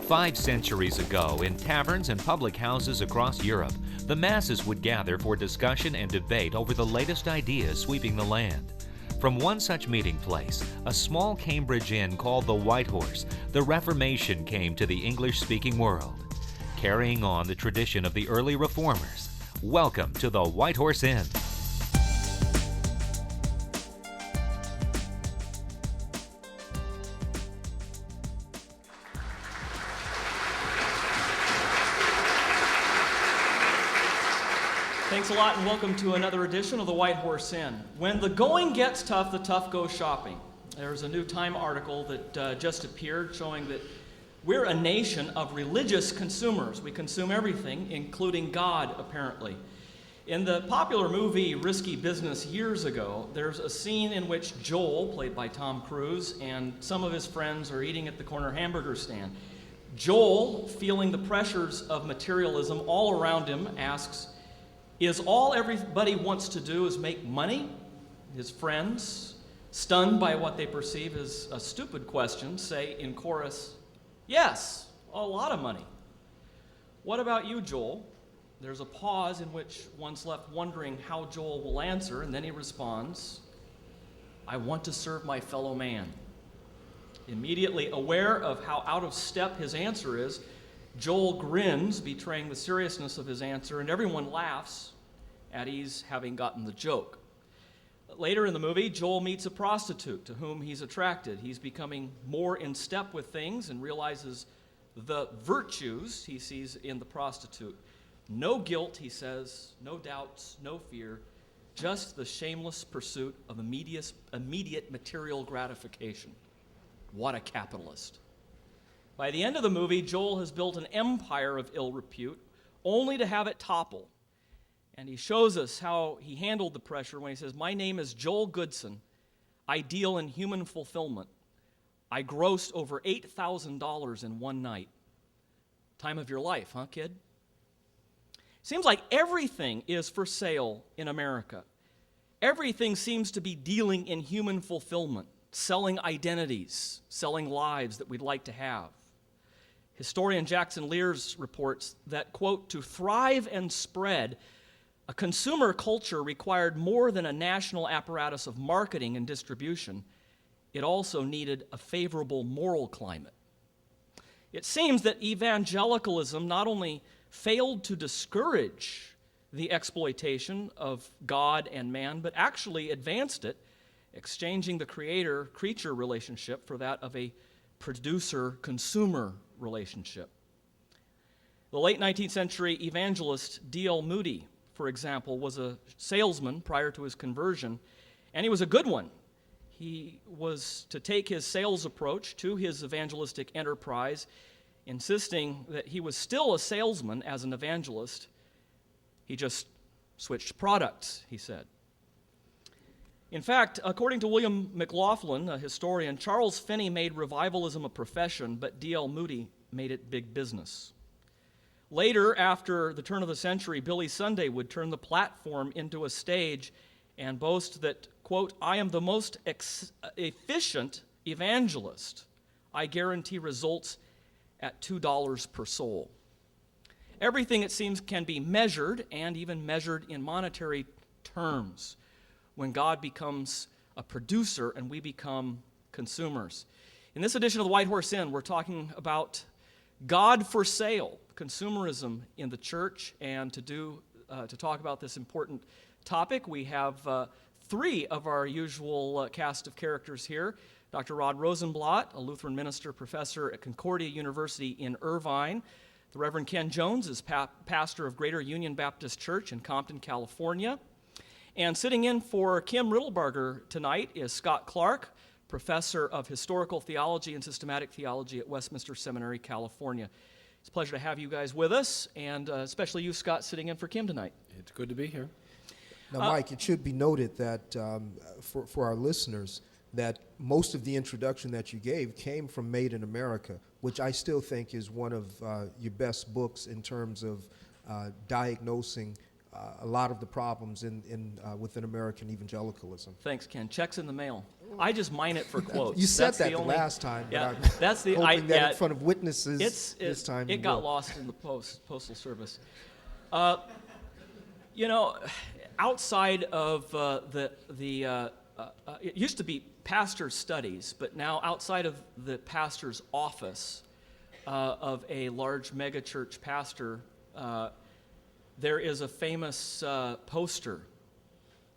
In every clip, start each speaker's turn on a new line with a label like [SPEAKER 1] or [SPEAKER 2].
[SPEAKER 1] 5 centuries ago, in taverns and public houses across Europe, the masses would gather for discussion and debate over the latest ideas sweeping the land. From one such meeting place, a small Cambridge inn called the White Horse, the Reformation came to the English-speaking world. Carrying on the tradition of the early reformers, welcome to the White Horse Inn.
[SPEAKER 2] Thanks a lot and welcome to another edition of the White Horse Inn. When the going gets tough, the tough go shopping. There's a new Time article that just appeared showing that we're a nation of religious consumers. We consume everything, including God, apparently. In the popular movie Risky Business years ago, there's a scene in which Joel, played by Tom Cruise, and some of his friends are eating at the corner hamburger stand. Joel, feeling the pressures of materialism all around him, asks, "Is all everybody wants to do is make money?" His friends, stunned by what they perceive as a stupid question, say in chorus, "Yes, a lot of money." "What about you, Joel?" There's a pause in which one's left wondering how Joel will answer, and then he responds, "I want to serve my fellow man." Immediately aware of how out of step his answer is, Joel grins, betraying the seriousness of his answer, and everyone laughs at his having gotten the joke. Later in the movie, Joel meets a prostitute to whom he's attracted. He's becoming more in step with things and realizes the virtues he sees in the prostitute. No guilt, he says, no doubts, no fear, just the shameless pursuit of immediate material gratification. What a capitalist. By the end of the movie, Joel has built an empire of ill repute, only to have it topple. And he shows us how he handled the pressure when he says, "My name is Joel Goodson. I deal in human fulfillment. I grossed over $8,000 in one night." Time of your life, huh, kid? Seems like everything is for sale in America. Everything seems to be dealing in human fulfillment, selling identities, selling lives that we'd like to have. Historian Jackson Lears reports that, quote, "To thrive and spread, a consumer culture required more than a national apparatus of marketing and distribution. It also needed a favorable moral climate." It seems that evangelicalism not only failed to discourage the exploitation of God and man, but actually advanced it, exchanging the creator-creature relationship for that of a producer-consumer relationship. The late 19th century evangelist D.L. Moody, for example, was a salesman prior to his conversion, and he was a good one. He was to take his sales approach to his evangelistic enterprise, insisting that he was still a salesman as an evangelist. He just switched products, he said. In fact, according to William McLaughlin, a historian, Charles Finney made revivalism a profession, but D.L. Moody made it big business. Later, after the turn of the century, Billy Sunday would turn the platform into a stage and boast that, quote, "I am the most efficient evangelist. I guarantee results at $2 per soul." Everything, it seems, can be measured, and even measured in monetary terms, when God becomes a producer and we become consumers. In this edition of the White Horse Inn, we're talking about God for sale, consumerism in the church, and to talk about this important topic, we have 3 of our usual cast of characters here. Dr. Rod Rosenbladt, a Lutheran minister, professor at Concordia University in Irvine. The Reverend Ken Jones is pastor of Greater Union Baptist Church in Compton, California. And sitting in for Kim Riddlebarger tonight is Scott Clark, professor of historical theology and systematic theology at Westminster Seminary, California. It's a pleasure to have you guys with us, and especially you, Scott, sitting in for Kim tonight.
[SPEAKER 3] It's good to be here.
[SPEAKER 4] Now, Mike, it should be noted that for our listeners, that most of the introduction that you gave came from Made in America, which I still think is one of your best books in terms of diagnosing a lot of the problems within American evangelicalism.
[SPEAKER 2] Thanks, Ken. Checks in the mail. I just mine it for quotes.
[SPEAKER 4] You said
[SPEAKER 2] That's
[SPEAKER 4] that
[SPEAKER 2] the
[SPEAKER 4] the
[SPEAKER 2] only,
[SPEAKER 4] last time, but
[SPEAKER 2] yeah,
[SPEAKER 4] I'm
[SPEAKER 2] that's the
[SPEAKER 4] hoping that
[SPEAKER 2] yeah,
[SPEAKER 4] in front of witnesses this time.
[SPEAKER 2] It
[SPEAKER 4] you
[SPEAKER 2] got
[SPEAKER 4] will.
[SPEAKER 2] lost in the postal service. You know, outside of it used to be pastor studies, but now outside of the pastor's office of a large megachurch pastor, there is a famous poster.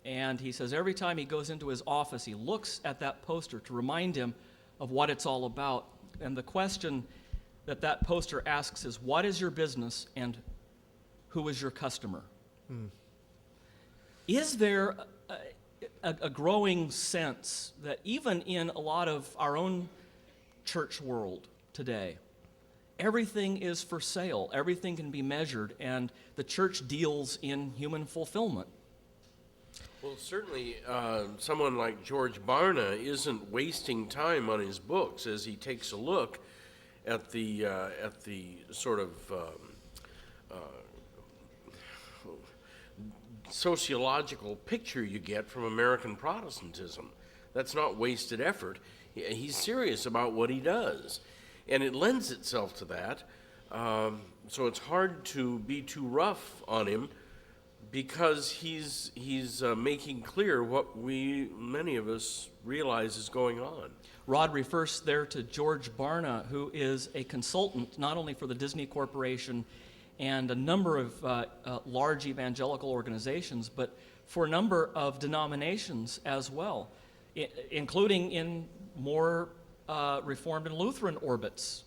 [SPEAKER 2] And he says every time he goes into his office, he looks at that poster to remind him of what it's all about. And the question that poster asks is, what is your business and who is your customer? Is there a growing sense that even in a lot of our own church world today, everything is for sale, everything can be measured, and the church deals in human fulfillment?
[SPEAKER 3] Well, certainly someone like George Barna isn't wasting time on his books as he takes a look at the sort of sociological picture you get from American Protestantism. That's not wasted effort. He's serious about what he does, and it lends itself to that. So it's hard to be too rough on him, because he's making clear what many of us realize is going on.
[SPEAKER 2] Rod refers there to George Barna, who is a consultant not only for the Disney Corporation and a number of large evangelical organizations, but for a number of denominations as well, including in more Reformed and Lutheran orbits.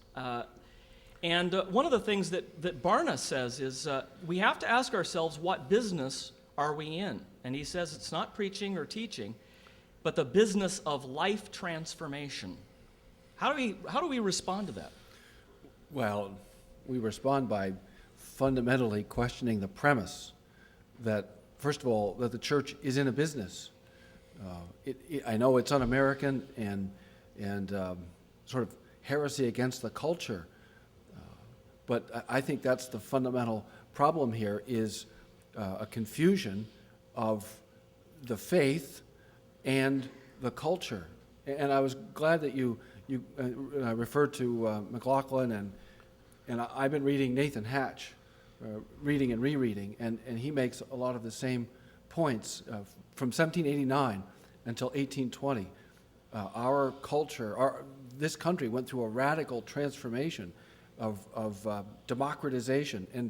[SPEAKER 2] And one of the things that Barna says is we have to ask ourselves, what business are we in? And he says it's not preaching or teaching, but the business of life transformation. How do we respond to that?
[SPEAKER 5] Well, we respond by fundamentally questioning the premise that, first of all, that the church is in a business. I know it's un-American and sort of heresy against the culture. But I think that's the fundamental problem here, is a confusion of the faith and the culture. And I was glad that you referred to McLaughlin, and I've been reading Nathan Hatch, reading and rereading, and he makes a lot of the same points. From 1789 until 1820, our culture, this country went through a radical transformation of democratization. And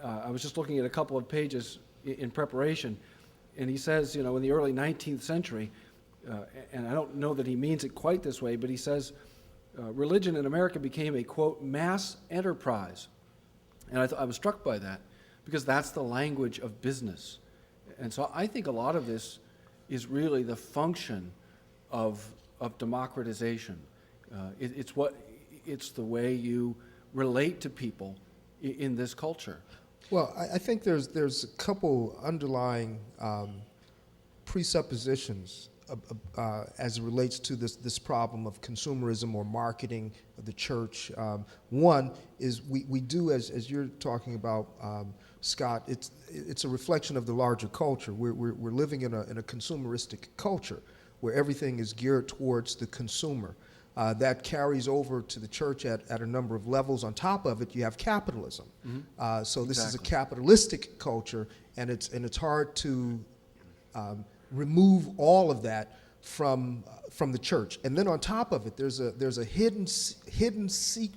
[SPEAKER 5] I was just looking at a couple of pages in preparation, and he says, in the early 19th century, and I don't know that he means it quite this way, but he says, religion in America became a, quote, mass enterprise. And I was struck by that, because that's the language of business. And so I think a lot of this is really the function of democratization. It's the way you relate to people in this culture.
[SPEAKER 4] Well, I think there's a couple underlying presuppositions as it relates to this problem of consumerism or marketing of the church. One is we do, as you're talking about, Scott, it's a reflection of the larger culture. We're living in a consumeristic culture where everything is geared towards the consumer. That carries over to the church at a number of levels. On top of it, you have capitalism. Mm-hmm. So this is a capitalistic culture, and it's hard to remove all of that from the church. And then on top of it, there's a hidden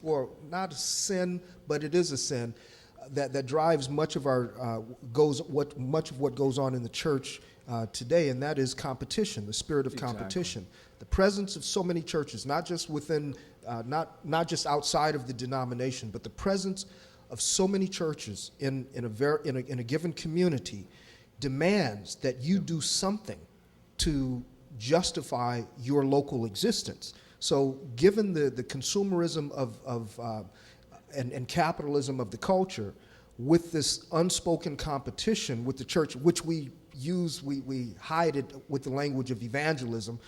[SPEAKER 4] or not a sin, but it is a sin that drives much of much of what goes on in the church today, and that is competition, the spirit of competition. The presence of so many churches, not just within, not just outside of the denomination, but the presence of so many churches in a given community demands that you do something to justify your local existence. So, given the consumerism and capitalism of the culture, with this unspoken competition with the church, which we hide it with the language of evangelism.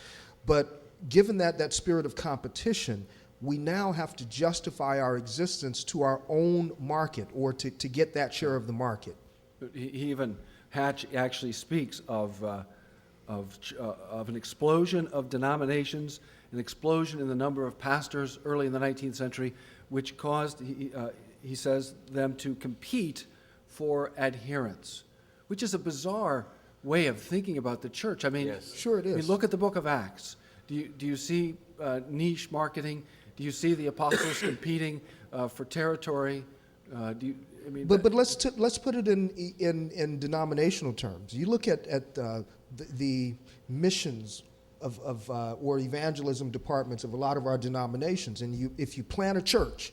[SPEAKER 4] But given that spirit of competition, we now have to justify our existence to our own market, or to get that share of the market.
[SPEAKER 5] Hatch actually speaks of of an explosion of denominations, an explosion in the number of pastors early in the 19th century, which caused, he says, them to compete for adherents, which is a bizarre way of thinking about the church. I mean,
[SPEAKER 3] Yes.
[SPEAKER 4] Sure it
[SPEAKER 5] I mean,
[SPEAKER 4] is.
[SPEAKER 5] look at the book of Acts. Do you see niche marketing? Do you see the apostles competing for territory?
[SPEAKER 4] But let's put it in denominational terms. You look at the missions of or evangelism departments of a lot of our denominations, and if you plant a church,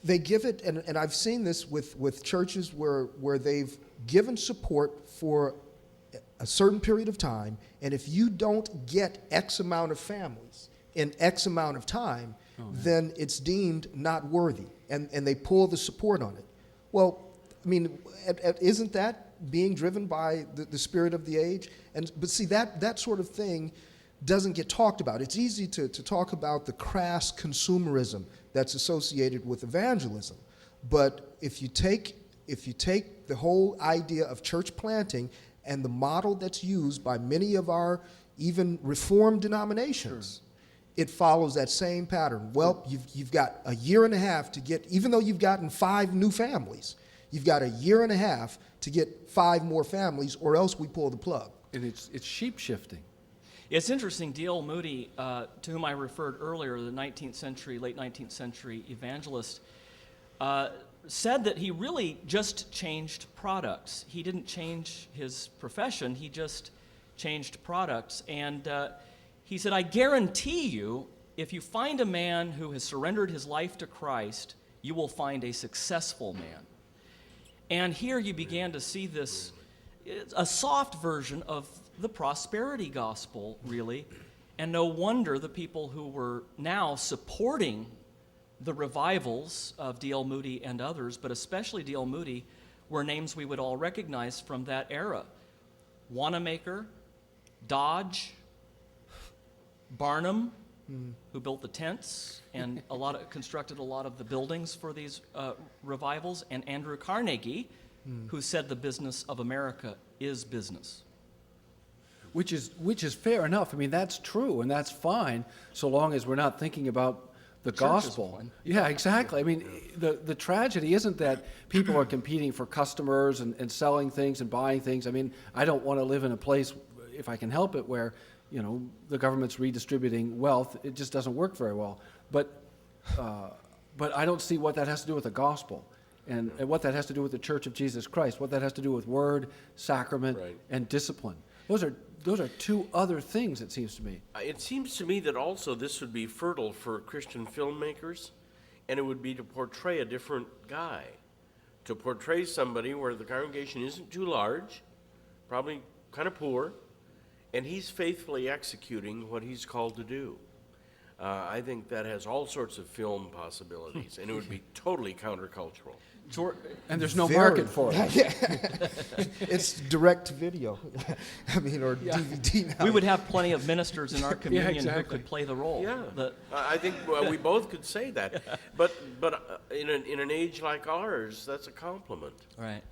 [SPEAKER 4] they give it, and I've seen this with churches where they've given support for a certain period of time, and if you don't get X amount of families in X amount of time, then it's deemed not worthy, and they pull the support on it. Well, I mean, isn't that being driven by the spirit of the age? But see, that sort of thing doesn't get talked about. It's easy to talk about the crass consumerism that's associated with evangelism, but if you take the whole idea of church planting and the model that's used by many of our even Reformed denominations, it follows that same pattern. Well, you've got a year and a half to get, even though you've gotten 5 new families, you've got a year and a half to get 5 more families, or else we pull the plug.
[SPEAKER 5] And it's sheep shifting.
[SPEAKER 2] It's interesting, D.L. Moody, to whom I referred earlier, the 19th century, late 19th century evangelist, said that he really just changed products. He didn't change his profession, he just changed products. And he said, I guarantee you, if you find a man who has surrendered his life to Christ, you will find a successful man. And here you began to see this, a soft version of the prosperity gospel, really. And no wonder the people who were now supporting the revivals of D.L. Moody and others, but especially D.L. Moody, were names we would all recognize from that era. Wanamaker, Dodge, Barnum, who built the tents and constructed a lot of the buildings for these revivals, and Andrew Carnegie, who said the business of America is business.
[SPEAKER 5] Which is fair enough. I mean, that's true, and that's fine, so long as we're not thinking about the gospel.
[SPEAKER 2] one.
[SPEAKER 5] Yeah, exactly. I mean, the tragedy isn't that people are competing for customers and selling things and buying things. I mean, I don't want to live in a place, if I can help it, where, you know, the government's redistributing wealth. It just doesn't work very well. But I don't see what that has to do with the gospel, and what that has to do with the Church of Jesus Christ, what that has to do with word, sacrament,
[SPEAKER 3] Right.
[SPEAKER 5] and discipline. Those are 2 other things, it seems to me.
[SPEAKER 3] It seems to me that also this would be fertile for Christian filmmakers, and it would be to portray a different guy, to portray somebody where the congregation isn't too large, probably kind of poor, and he's faithfully executing what he's called to do. I think that has all sorts of film possibilities, and it would be totally countercultural.
[SPEAKER 5] And there's no
[SPEAKER 4] Very.
[SPEAKER 5] market for it.
[SPEAKER 4] It's direct to video. I mean, or DVD now.
[SPEAKER 2] We would have plenty of ministers in our communion who
[SPEAKER 5] exactly.
[SPEAKER 2] could play the role.
[SPEAKER 3] Yeah, I think we both could say that, but in an age like ours, that's a compliment.
[SPEAKER 2] Right.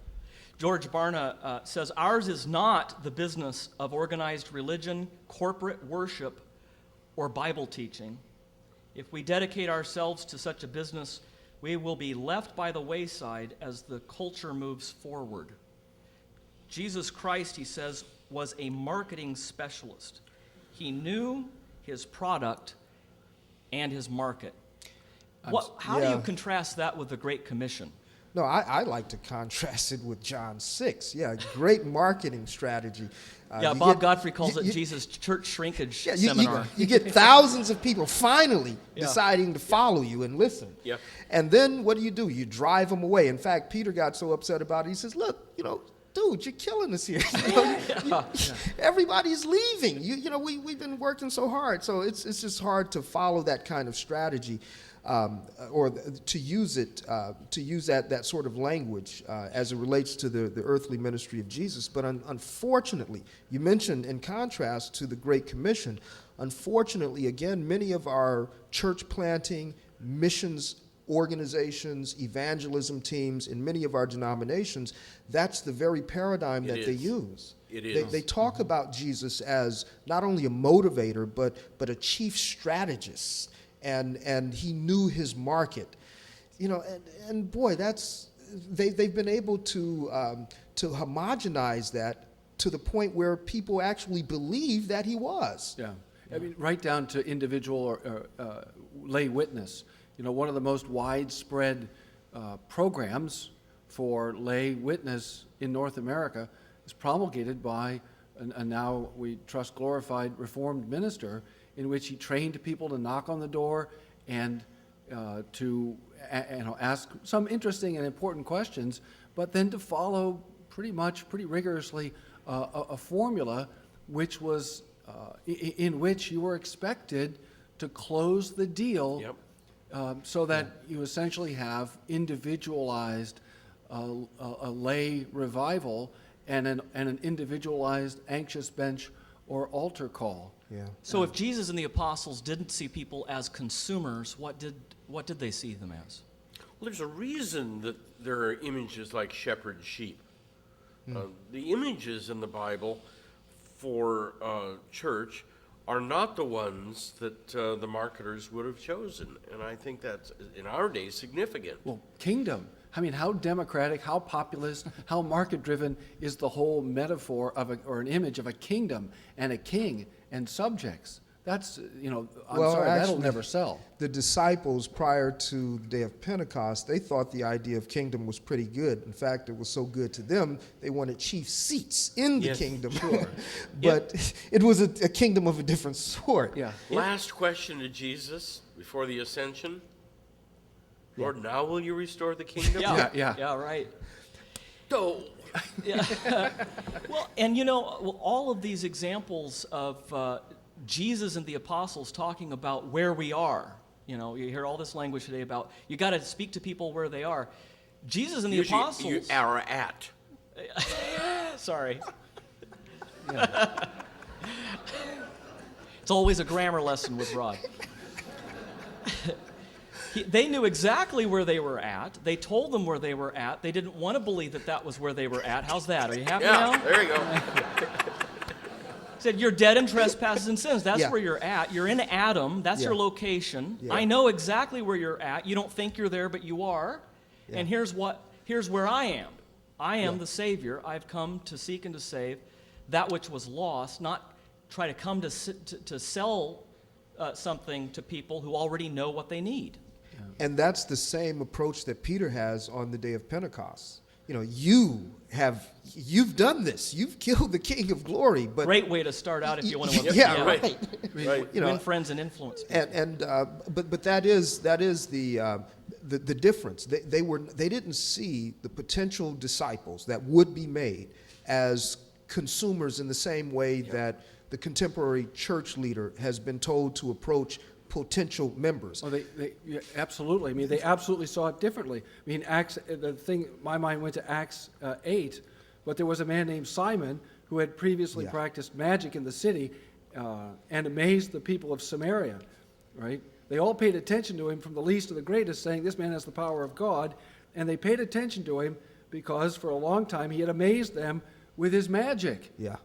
[SPEAKER 2] George Barna says, ours is not the business of organized religion, corporate worship, or Bible teaching. If we dedicate ourselves to such a business, we will be left by the wayside as the culture moves forward. Jesus Christ, he says, was a marketing specialist. He knew his product and his market. How do you contrast that with the Great Commission?
[SPEAKER 4] No, I like to contrast it with John 6. Yeah, great marketing strategy.
[SPEAKER 2] Bob Godfrey calls it Jesus' church shrinkage seminar.
[SPEAKER 4] You get thousands of people finally deciding to follow you and listen.
[SPEAKER 3] Yeah.
[SPEAKER 4] And then what do? You drive them away. In fact, Peter got so upset about it, he says, look, dude, you're killing us here. Everybody's leaving. We've been working so hard. So it's just hard to follow that kind of strategy. Or to use that sort of language as it relates to the earthly ministry of Jesus. But unfortunately, you mentioned in contrast to the Great Commission, unfortunately, again, many of our church planting, missions organizations, evangelism teams in many of our denominations, that's the very paradigm that they use.
[SPEAKER 3] It is.
[SPEAKER 4] They talk about Jesus as not only a motivator, but a chief strategist, and he knew his market. You know, and boy, they've been able to homogenize that to the point where people actually believe that he was.
[SPEAKER 5] Yeah, I mean, right down to individual or lay witness. You know, one of the most widespread programs for lay witness in North America is promulgated by a now, we trust, glorified Reformed minister, in which he trained people to knock on the door and to ask some interesting and important questions, but then to follow pretty rigorously a formula which was in which you were expected to close the deal.
[SPEAKER 3] Yep.
[SPEAKER 5] So that you essentially have individualized a lay revival and an individualized anxious bench or altar call.
[SPEAKER 4] Yeah.
[SPEAKER 2] So if Jesus and the apostles didn't see people as consumers, what did they see them as?
[SPEAKER 3] Well, there's a reason that there are images like shepherd sheep. The images in the Bible for church are not the ones that the marketers would have chosen. And I think that's, in our day, significant.
[SPEAKER 5] Well, kingdom. I mean, how democratic, how populist, how market-driven is the whole metaphor of or an image of a kingdom and a king and subjects? That's, I'm sorry, that'll
[SPEAKER 4] actually,
[SPEAKER 5] never sell.
[SPEAKER 4] The disciples, prior to the day of Pentecost, they thought the idea of kingdom was pretty good. In fact, it was so good to them, they wanted chief seats in the kingdom. Sure. But it was a kingdom of a different sort.
[SPEAKER 5] Yeah.
[SPEAKER 3] Last question to Jesus before the ascension. Lord, now will you restore the kingdom?
[SPEAKER 2] Yeah, right.
[SPEAKER 3] No.
[SPEAKER 2] Yeah. Well, and all of these examples of Jesus and the apostles talking about where we are. You hear all this language today about you got to speak to people where they are. Jesus and the apostles.
[SPEAKER 3] You are at.
[SPEAKER 2] Sorry. It's always a grammar lesson with Rod. They knew exactly where they were at. They told them where they were at. They didn't want to believe that was where they were at. How's that? Are you happy now?
[SPEAKER 3] There you go.
[SPEAKER 2] Said, you're dead in trespasses and sins. That's where you're at. You're in Adam. That's your location.
[SPEAKER 4] Yeah.
[SPEAKER 2] I know exactly where you're at. You don't think you're there, but you are.
[SPEAKER 4] Yeah.
[SPEAKER 2] And here's where I am. I am the Savior. I've come to seek and to save that which was lost, not try to come to sell something to people who already know what they need.
[SPEAKER 4] And that's the same approach that Peter has on the day of Pentecost. You've done this. You've killed the King of Glory. But
[SPEAKER 2] great way to start out if you want to win.
[SPEAKER 3] Right.
[SPEAKER 2] Win friends and influence people.
[SPEAKER 4] But that is the difference. They didn't see the potential disciples that would be made as consumers in the same way that the contemporary church leader has been told to approach potential members.
[SPEAKER 5] Oh, absolutely. I mean, they absolutely saw it differently. I mean, my mind went to Acts 8, but there was a man named Simon who had previously practiced magic in the city and amazed the people of Samaria, right? They all paid attention to him from the least to the greatest, saying, this man has the power of God, and they paid attention to him because for a long time he had amazed them with his magic.
[SPEAKER 4] Yeah.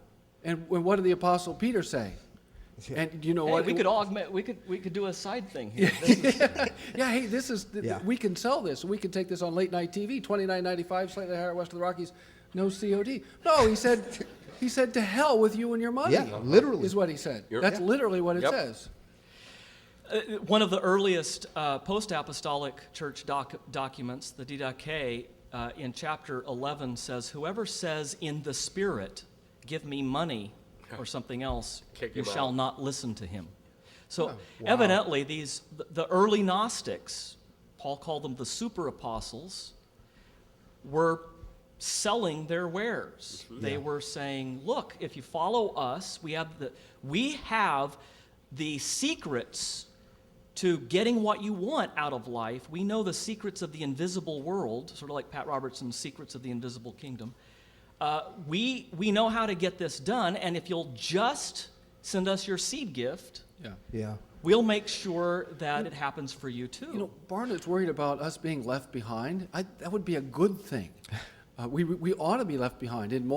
[SPEAKER 5] And what did the Apostle Peter say? And you know what?
[SPEAKER 2] We could augment. We could do a side thing here.
[SPEAKER 5] Hey, this is. We can sell this. We can take this on late night TV. $29.95, slightly higher west of the Rockies, no COD. No, he said to hell with you and your money.
[SPEAKER 4] Yeah, literally
[SPEAKER 5] is what he said. That's literally what it says.
[SPEAKER 2] One of the earliest post-apostolic church documents, the Didache, in chapter 11 says, "Whoever says in the Spirit, give me money," or something else, you shall not listen to him. So evidently the early Gnostics, Paul called them the super apostles, were selling their wares. They were saying, look, if you follow us, we have the secrets to getting what you want out of life. We know the secrets of the invisible world, sort of like Pat Robertson's Secrets of the Invisible Kingdom. We know how to get this done, and if you'll just send us your seed gift.
[SPEAKER 5] Yeah.
[SPEAKER 4] Yeah.
[SPEAKER 2] We'll make sure that it happens for you too.
[SPEAKER 5] You know, Barna's worried about us being left behind. That would be a good thing. We ought to be left behind in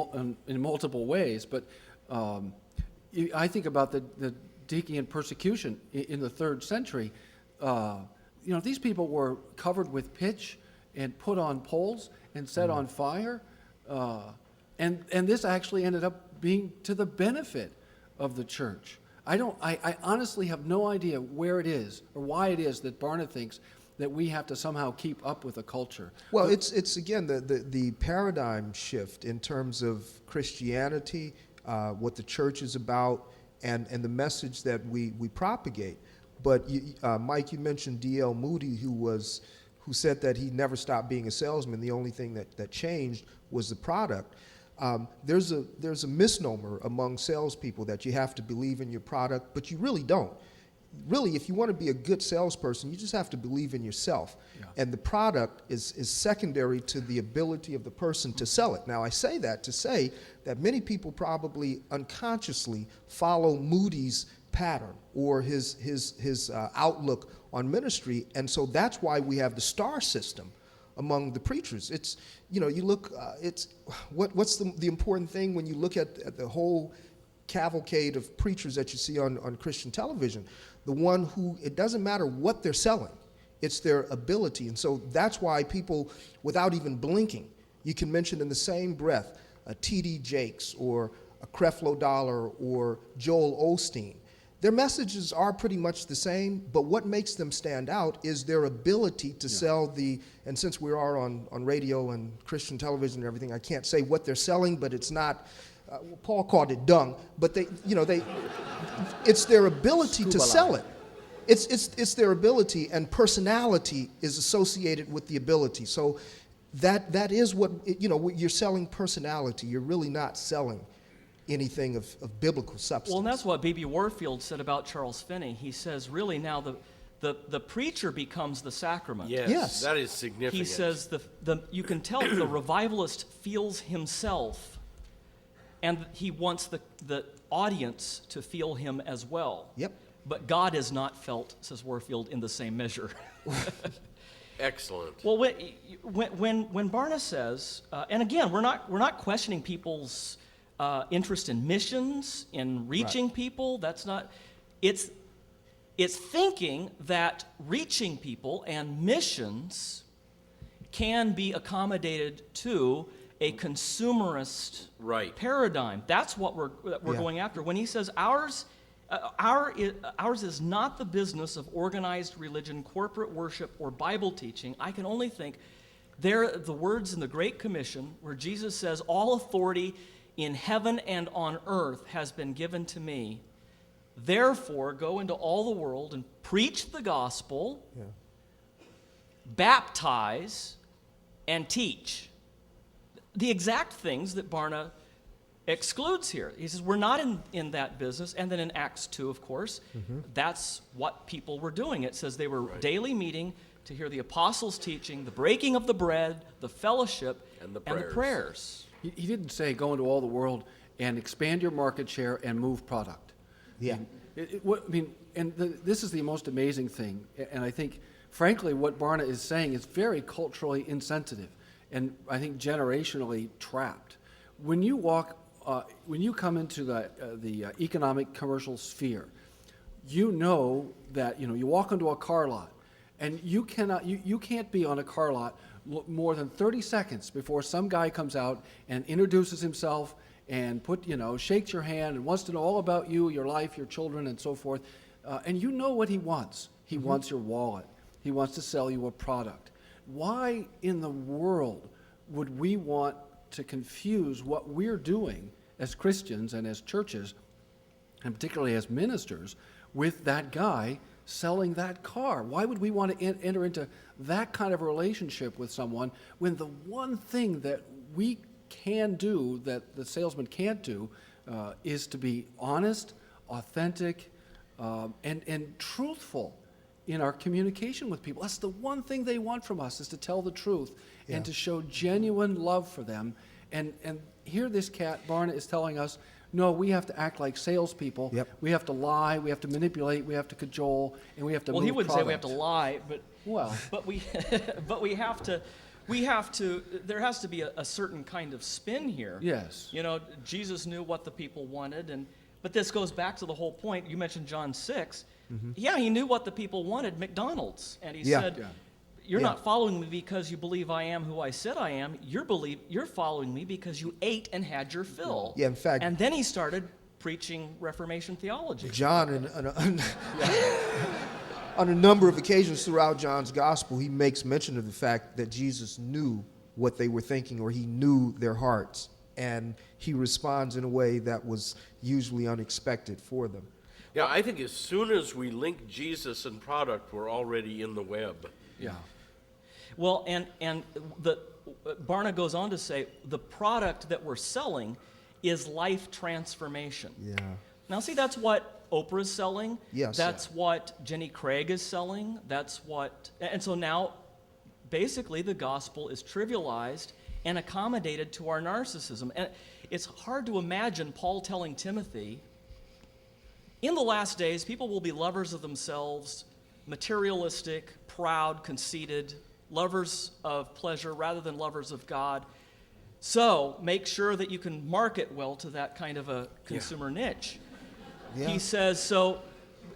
[SPEAKER 5] multiple ways, but I think about the Decian persecution in the 3rd century. You know, these people were covered with pitch and put on poles and set on fire, and this actually ended up being to the benefit of the church. I honestly have no idea where it is or why it is that Barna thinks that we have to somehow keep up with the culture.
[SPEAKER 4] Well, it's again the paradigm shift in terms of Christianity, what the church is about, and the message that we propagate. But Mike, you mentioned D.L. Moody, who said that he never stopped being a salesman. The only thing that changed was the product. There's a misnomer among salespeople that you have to believe in your product, but you really don't. Really, if you want to be a good salesperson, you just have to believe in yourself. Yeah. And the product is secondary to the ability of the person to sell it. Now, I say that to say that many people probably unconsciously follow Moody's pattern or his outlook on ministry, and so that's why we have the star system among the preachers. It's, you know, you look, what's the important thing when you look at the whole cavalcade of preachers that you see on Christian television? The one who, it doesn't matter what they're selling, it's their ability. And so that's why people, without even blinking, you can mention in the same breath a T.D. Jakes or a Creflo Dollar or Joel Osteen. Their messages are pretty much the same, but what makes them stand out is their ability to sell and since we are on radio and Christian television and everything, I can't say what they're selling, but it's not, Paul called it dung, but it's their ability to sell it. It's their ability, and personality is associated with the ability. So that is what, you're selling personality. You're really not selling anything of biblical substance.
[SPEAKER 2] Well, and that's what B.B. Warfield said about Charles Finney. He says, really now the preacher becomes the sacrament.
[SPEAKER 3] Yes, that is significant.
[SPEAKER 2] He says you can tell the revivalist feels himself, and he wants the audience to feel him as well.
[SPEAKER 4] Yep.
[SPEAKER 2] But God is not felt, says Warfield, in the same measure.
[SPEAKER 3] Excellent.
[SPEAKER 2] Well, when Barna says, and again, we're not questioning people's interest in missions, in reaching people. That's not. It's thinking that reaching people and missions can be accommodated to a consumerist paradigm. That's what we're going after. When he says ours is not the business of organized religion, corporate worship, or Bible teaching, I can only think the words in the Great Commission where Jesus says, all authority in heaven and on earth has been given to me. Therefore, go into all the world and preach the gospel, baptize, and teach. The exact things that Barna excludes here. He says, we're not in that business. And then in Acts 2, of course, that's what people were doing. It says they were daily meeting to hear the apostles' teaching, the breaking of the bread, the fellowship, and the prayers.
[SPEAKER 5] He didn't say go into all the world and expand your market share and move product.
[SPEAKER 4] Yeah.
[SPEAKER 5] This is the most amazing thing. And I think, frankly, what Barna is saying is very culturally insensitive and I think generationally trapped. When you come into the economic commercial sphere, you know that you walk into a car lot, and you can't be on a car lot more than 30 seconds before some guy comes out and introduces himself and shakes your hand and wants to know all about you, your life, your children, and so forth. And you know what he wants. He wants your wallet. He wants to sell you a product. Why in the world would we want to confuse what we're doing as Christians and as churches, and particularly as ministers, with that guy selling that car? Why would we want to enter into that kind of a relationship with someone when the one thing that we can do that the salesman can't do is to be honest, authentic, and truthful in our communication with people? That's the one thing they want from us, is to tell the truth and to show genuine love for them. And here this cat, Barna, is telling us No, we have to act like salespeople.
[SPEAKER 4] Yep.
[SPEAKER 5] We have to lie, we have to manipulate, we have to cajole, and we have to
[SPEAKER 2] Well,
[SPEAKER 5] move
[SPEAKER 2] he wouldn't say we have to
[SPEAKER 5] product.
[SPEAKER 2] lie, but
[SPEAKER 5] Well.
[SPEAKER 2] but we but we have to. There has to be a certain kind of spin here.
[SPEAKER 5] Yes.
[SPEAKER 2] You know, Jesus knew what the people wanted, but this goes back to the whole point. You mentioned John 6. Yeah, he knew what the people wanted, McDonald's. And he
[SPEAKER 4] Yeah.
[SPEAKER 2] said,
[SPEAKER 5] Yeah.
[SPEAKER 2] you're
[SPEAKER 4] Yeah.
[SPEAKER 2] not following me because you believe I am who I said I am. You're following me because you ate and had your fill.
[SPEAKER 4] Yeah, in fact-
[SPEAKER 2] And then he started preaching Reformation theology.
[SPEAKER 4] John, on a number of occasions throughout John's gospel, he makes mention of the fact that Jesus knew what they were thinking, or he knew their hearts. And he responds in a way that was usually unexpected for them.
[SPEAKER 3] Yeah, I think as soon as we link Jesus and product, we're already in the web.
[SPEAKER 5] Yeah.
[SPEAKER 2] Well, and Barna goes on to say the product that we're selling is life transformation.
[SPEAKER 4] Yeah.
[SPEAKER 2] Now, see, that's what Oprah's selling.
[SPEAKER 4] Yes.
[SPEAKER 2] That's what Jenny Craig is selling. And so now, basically, the gospel is trivialized and accommodated to our narcissism. And it's hard to imagine Paul telling Timothy, in the last days, people will be lovers of themselves, materialistic, proud, conceited, lovers of pleasure rather than lovers of God. So make sure that you can market well to that kind of a consumer niche.
[SPEAKER 4] Yeah.
[SPEAKER 2] He says, so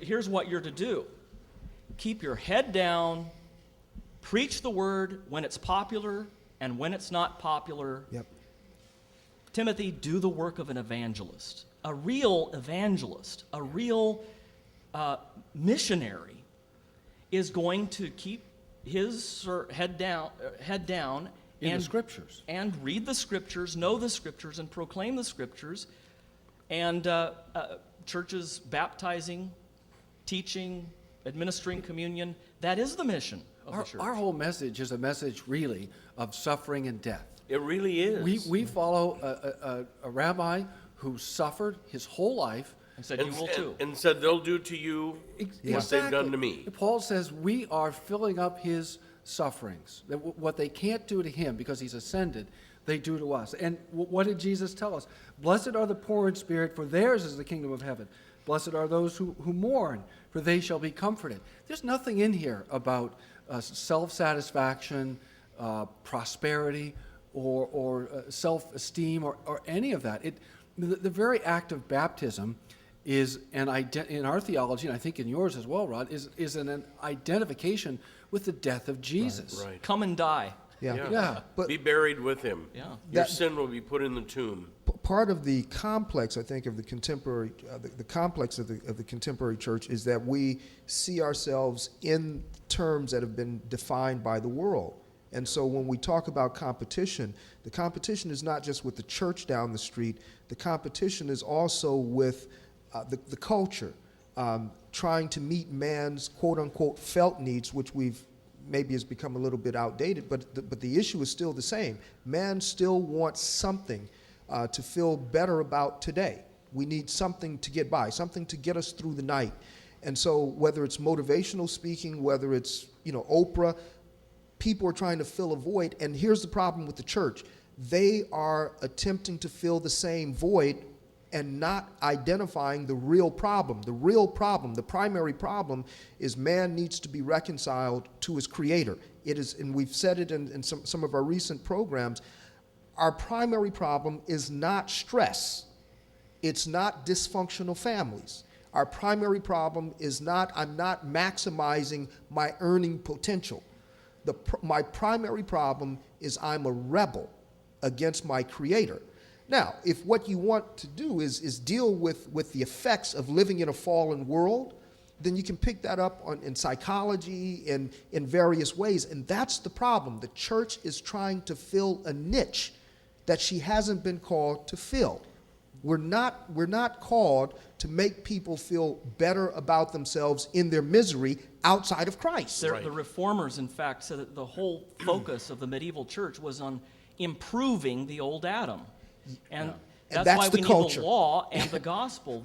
[SPEAKER 2] here's what you're to do. Keep your head down, preach the word when it's popular and when it's not popular.
[SPEAKER 4] Yep.
[SPEAKER 2] Timothy, do the work of an evangelist. A real evangelist, a real missionary is going to keep his head down
[SPEAKER 5] In the scriptures.
[SPEAKER 2] and read the scriptures, know the scriptures, and proclaim the scriptures. And churches baptizing, teaching, administering communion, that is the mission of the church.
[SPEAKER 5] Our whole message is a message, really, of suffering and death.
[SPEAKER 3] It really is.
[SPEAKER 5] We follow a rabbi who suffered his whole life.
[SPEAKER 2] And said, you will too.
[SPEAKER 3] And said they'll do to you what they've done to me.
[SPEAKER 5] Paul says we are filling up his sufferings. That what they can't do to him because he's ascended, they do to us. And what did Jesus tell us? Blessed are the poor in spirit, for theirs is the kingdom of heaven. Blessed are those who mourn, for they shall be comforted. There's nothing in here about self-satisfaction, prosperity, or self-esteem, or any of that. The very act of baptism is in our theology, and I think in yours as well, Rod, is an identification with the death of Jesus.
[SPEAKER 3] Right.
[SPEAKER 2] Come and die.
[SPEAKER 4] Yeah.
[SPEAKER 5] Yeah.
[SPEAKER 4] But
[SPEAKER 3] Be buried with him.
[SPEAKER 2] Yeah.
[SPEAKER 3] Your
[SPEAKER 4] That-
[SPEAKER 3] sin will be put in the tomb.
[SPEAKER 4] part of the complex, I think, of the contemporary, the complex of the contemporary church is that we see ourselves in terms that have been defined by the world. And so when we talk about competition, the competition is not just with the church down the street. The competition is also with the culture, trying to meet man's quote-unquote felt needs, which maybe has become a little bit outdated, but the issue is still the same. Man still wants something to feel better about today. We need something to get by, something to get us through the night. And so whether it's motivational speaking, whether it's Oprah, people are trying to fill a void. And here's the problem with the church. They are attempting to fill the same void and not identifying the real problem. The real problem, the primary problem, is man needs to be reconciled to his creator. It is, and we've said it in some of our recent programs, our primary problem is not stress. It's not dysfunctional families. Our primary problem is not, I'm not maximizing my earning potential. My primary problem is I'm a rebel against my creator. Now, if what you want to do is deal with the effects of living in a fallen world, then you can pick that up in psychology and in various ways. And that's the problem. The church is trying to fill a niche that she hasn't been called to fill. We're not called to make people feel better about themselves in their misery outside of Christ.
[SPEAKER 2] The reformers, in fact, said that the whole focus of the medieval church was on improving the old Adam. And that's why
[SPEAKER 4] the
[SPEAKER 2] we
[SPEAKER 4] culture.
[SPEAKER 2] need the law and the gospel.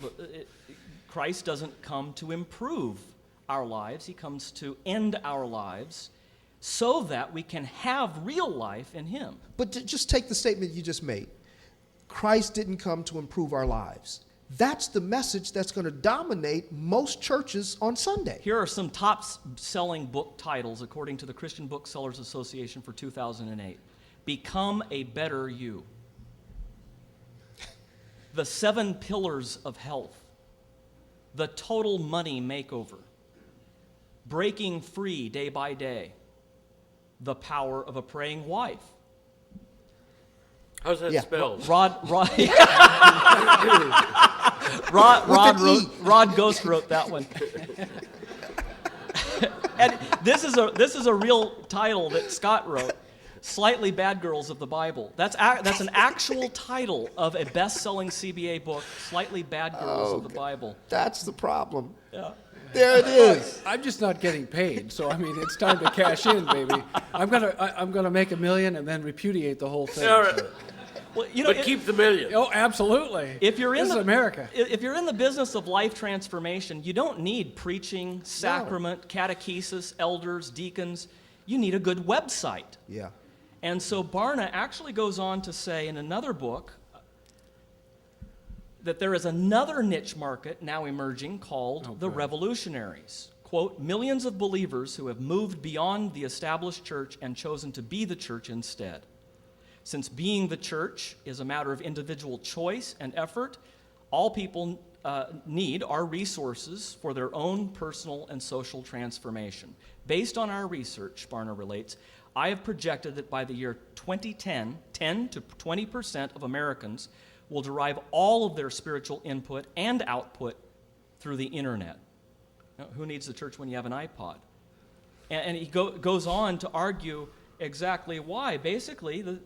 [SPEAKER 2] Christ doesn't come to improve our lives. He comes to end our lives so that we can have real life in him.
[SPEAKER 4] But just take the statement you just made. Christ didn't come to improve our lives. That's the message that's going to dominate most churches on Sunday.
[SPEAKER 2] Here are some top-selling book titles according to the Christian Booksellers Association for 2008. Become a Better You. The 7 Pillars of Health. The Total Money Makeover. Breaking Free Day by Day. The Power of a Praying Wife.
[SPEAKER 3] How's that spelled?
[SPEAKER 2] Rod Ghost wrote that one. And this is a real title that Scott wrote. Slightly Bad Girls of the Bible. That's an actual title of a best-selling CBA book, Slightly Bad Girls of the Bible.
[SPEAKER 4] That's the problem.
[SPEAKER 2] Yeah.
[SPEAKER 4] There it is.
[SPEAKER 5] I'm just not getting paid, so I mean, it's time to cash in, baby. I'm gonna make $1 million and then repudiate the whole thing.
[SPEAKER 3] All right.
[SPEAKER 5] So.
[SPEAKER 2] Well, you know,
[SPEAKER 3] But keep the million.
[SPEAKER 5] Oh, absolutely.
[SPEAKER 2] If you're in
[SPEAKER 5] this is America.
[SPEAKER 2] If you're in the business of life transformation, you don't need preaching, sacrament, catechesis, elders, deacons. You need a good website.
[SPEAKER 4] Yeah.
[SPEAKER 2] And so Barna actually goes on to say in another book that there is another niche market now emerging called the revolutionaries. Quote, millions of believers who have moved beyond the established church and chosen to be the church instead. Since being the church is a matter of individual choice and effort, all people need are resources for their own personal and social transformation. Based on our research, Barna relates, I have projected that by the year 2010, 10 to 20% of Americans will derive all of their spiritual input and output through the internet. Now, who needs the church when you have an iPod? And he goes on to argue exactly why. Basically, the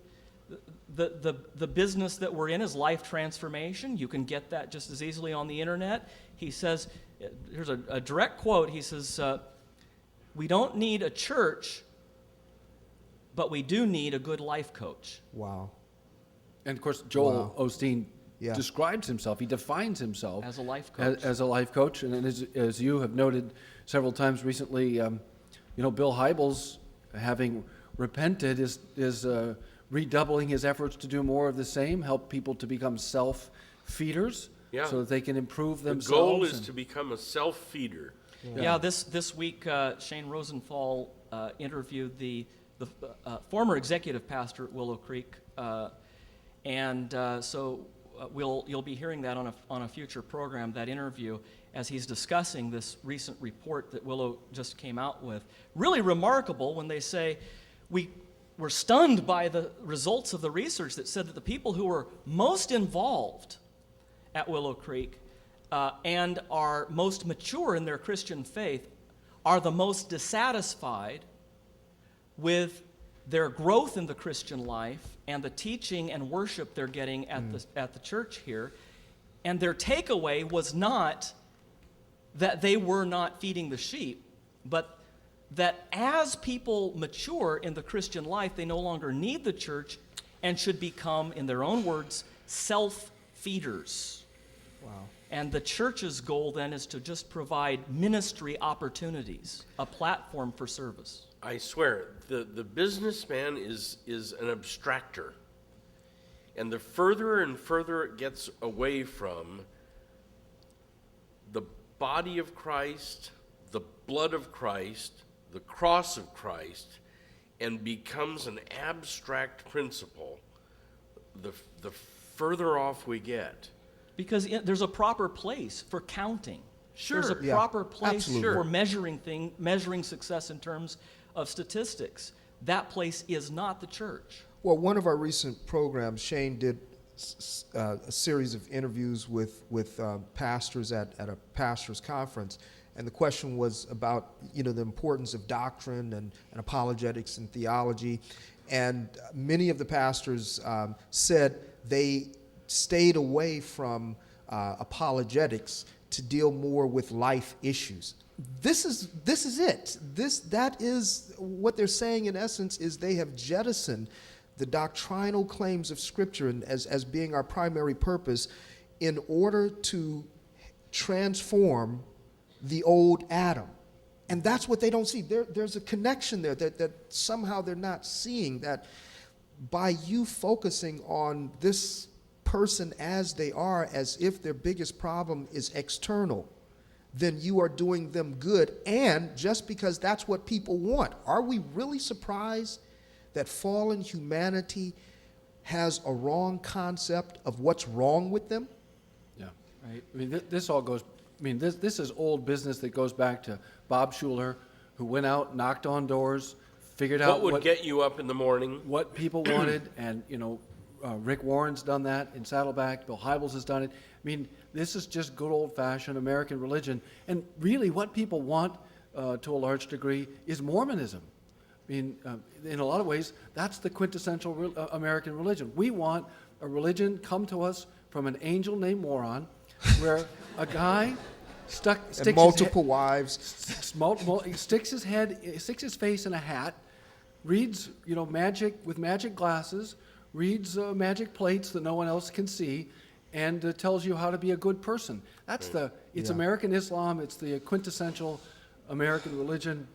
[SPEAKER 2] business that we're in is life transformation. You can get that just as easily on the internet. He says, here's a direct quote. He says, we don't need a church, but we do need a good life coach.
[SPEAKER 4] Wow.
[SPEAKER 5] And of course, Joel Osteen
[SPEAKER 4] Yeah.
[SPEAKER 5] describes himself. He defines himself
[SPEAKER 2] As a life coach.
[SPEAKER 5] As a life coach, and as you have noted several times recently, Bill Hybels, having repented, is redoubling his efforts to do more of the same, help people to become self-feeders, so that they can improve themselves.
[SPEAKER 3] The goal is to become a self-feeder.
[SPEAKER 2] Yeah, this week Shane Rosenthal interviewed the former executive pastor at Willow Creek, so you'll be hearing that on a future program, that interview, as he's discussing this recent report that Willow just came out with. Really remarkable when they say, we were stunned by the results of the research that said that the people who were most involved at Willow Creek and are most mature in their Christian faith are the most dissatisfied with their growth in the Christian life and the teaching and worship they're getting at the church here. And their takeaway was not that they were not feeding the sheep, but that as people mature in the Christian life, they no longer need the church and should become, in their own words, self-feeders.
[SPEAKER 4] Wow.
[SPEAKER 2] And the church's goal then is to just provide ministry opportunities, a platform for service.
[SPEAKER 3] I swear, the businessman is an abstractor. And the further and further it gets away from the body of Christ, the blood of Christ, the cross of Christ, and becomes an abstract principle, the further off we get.
[SPEAKER 2] Because there's a proper place for counting.
[SPEAKER 3] Sure.
[SPEAKER 2] There's a
[SPEAKER 4] Yeah,
[SPEAKER 2] proper place
[SPEAKER 4] absolutely.
[SPEAKER 2] for measuring success in terms of statistics. That place is not the church.
[SPEAKER 4] Well, one of our recent programs, Shane did a series of interviews with pastors at a pastors' conference, and the question was about the importance of doctrine and apologetics and theology, and many of the pastors said they stayed away from apologetics to deal more with life issues. This is it. That is what they're saying in essence, is they have jettisoned the doctrinal claims of Scripture and as being our primary purpose in order to transform the old Adam. And that's what they don't see. There's a connection there that somehow they're not seeing, that by you focusing on this person as they are, as if their biggest problem is external, then you are doing them good. And just because that's what people want, are we really surprised that fallen humanity has a wrong concept of what's wrong with them?
[SPEAKER 5] Yeah, right. I mean, this all goes, I mean, this is old business that goes back to Bob Schuler, who went out, knocked on doors, figured out
[SPEAKER 3] What would get you up in the morning?
[SPEAKER 5] what people wanted, and, Rick Warren's done that in Saddleback, Bill Hybels has done it. I mean, this is just good old-fashioned American religion, and really what people want, to a large degree, is Mormonism. I mean, in a lot of ways, that's the quintessential American religion. We want a religion come to us from an angel named Moron, where a guy sticks
[SPEAKER 4] Multiple wives.
[SPEAKER 5] sticks his face in a hat, reads, with magic glasses, reads magic plates that no one else can see, and tells you how to be a good person. That's it's American Islam. It's the quintessential American religion.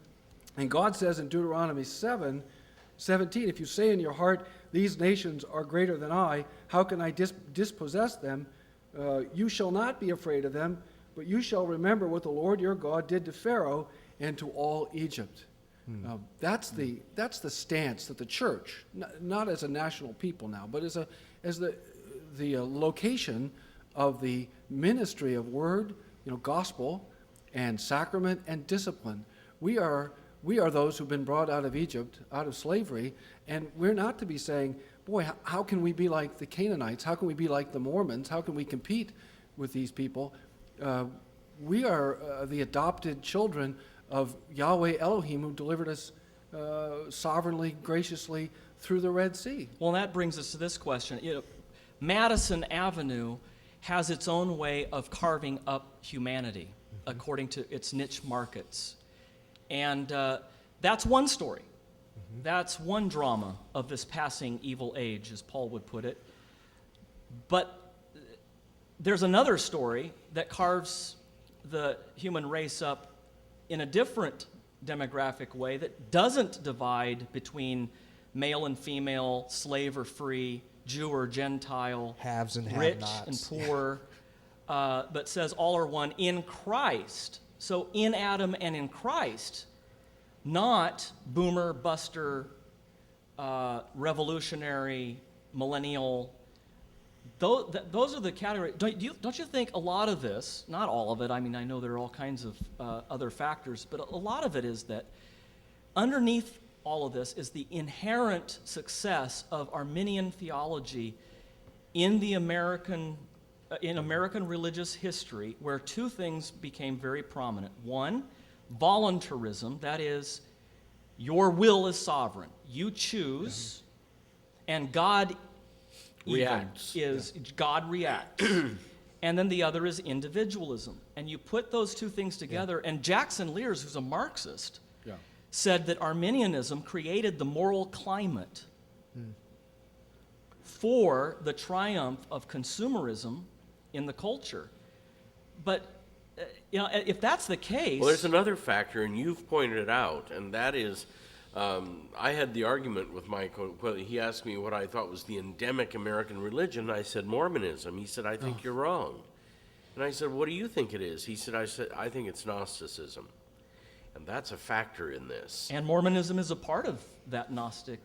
[SPEAKER 5] And God says in Deuteronomy 7:17, if you say in your heart, these nations are greater than I, how can I dispossess them? You shall not be afraid of them, but you shall remember what the Lord your God did to Pharaoh and to all Egypt. That's the stance that the church, not as a national people now, but as the location of the ministry of word, gospel, and sacrament and discipline. We are those who've been brought out of Egypt, out of slavery, and we're not to be saying, boy, how can we be like the Canaanites? How can we be like the Mormons? How can we compete with these people? We are the adopted children of Yahweh Elohim, who delivered us sovereignly, graciously through the Red Sea.
[SPEAKER 2] Well, that brings us to this question. Madison Avenue has its own way of carving up humanity according to its niche markets. And that's one story. That's one drama of this passing evil age, as Paul would put it. But there's another story that carves the human race up in a different demographic way that doesn't divide between male and female, slave or free, Jew or Gentile,
[SPEAKER 4] Haves and
[SPEAKER 2] rich
[SPEAKER 4] have-nots.
[SPEAKER 2] and poor, but says all are one in Christ. So in Adam and in Christ, not boomer, buster, revolutionary, millennial. Those are the categories. Don't you think a lot of this, not all of it, I mean, I know there are all kinds of other factors, but a lot of it is that underneath all of this is the inherent success of Arminian theology in the American religious history, where two things became very prominent. One, voluntarism, that is, your will is sovereign. You choose, and God
[SPEAKER 3] Reacts.
[SPEAKER 2] God reacts. And then the other is individualism. And you put those two things together, and Jackson Lears, who's a Marxist, said that Arminianism created the moral climate for the triumph of consumerism in the culture. But if that's the case,
[SPEAKER 3] Well, there's another factor, and you've pointed it out, and that is, I had the argument with Michael. He asked me what I thought was the endemic American religion. I said Mormonism. He said, I think you're wrong. And I said, what do you think it is? He said, I think it's Gnosticism. And that's a factor in this.
[SPEAKER 2] and Mormonism is a part of that Gnostic.